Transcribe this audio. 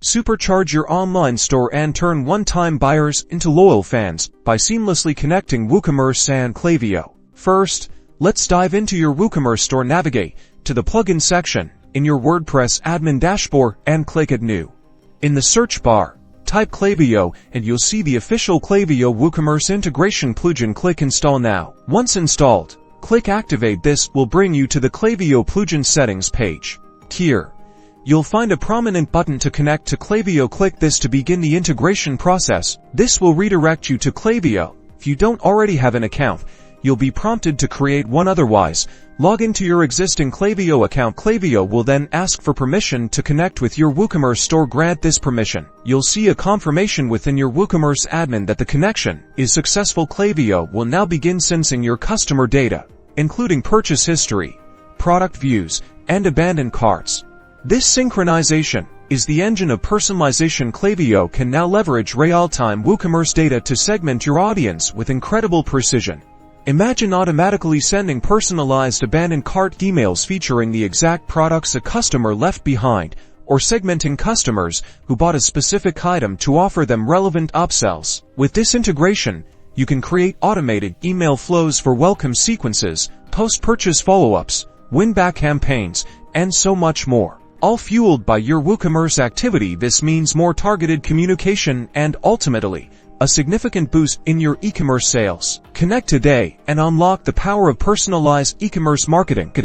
Supercharge your online store and turn one-time buyers into loyal fans by seamlessly connecting Woocommerce and Klaviyo. First, let's dive into your Woocommerce store. Navigate to the plugin section in your WordPress admin dashboard and click Add New. In the search bar, type Klaviyo and you'll see the official Klaviyo Woocommerce integration plugin. Click Install now. Once installed, click Activate. This will bring you to the Klaviyo plugin settings page. Here, you'll find a prominent button to connect to Klaviyo. Click this to begin the integration process. This will redirect you to Klaviyo. If you don't already have an account, you'll be prompted to create one. Otherwise, log into your existing Klaviyo account. Klaviyo will then ask for permission to connect with your Woocommerce store. Grant this permission. You'll see a confirmation within your Woocommerce admin that the connection is successful. Klaviyo will now begin sensing your customer data, including purchase history, product views, and abandoned carts. This synchronization is the engine of personalization. Klaviyo can now leverage real-time Woocommerce data to segment your audience with incredible precision. Imagine automatically sending personalized abandoned cart emails featuring the exact products a customer left behind, or segmenting customers who bought a specific item to offer them relevant upsells. With this integration, you can create automated email flows for welcome sequences, post-purchase follow-ups, win-back campaigns, and so much more. All fueled by your Woocommerce activity. This means more targeted communication and, ultimately, a significant boost in your e-commerce sales. Connect today and unlock the power of personalized e-commerce marketing.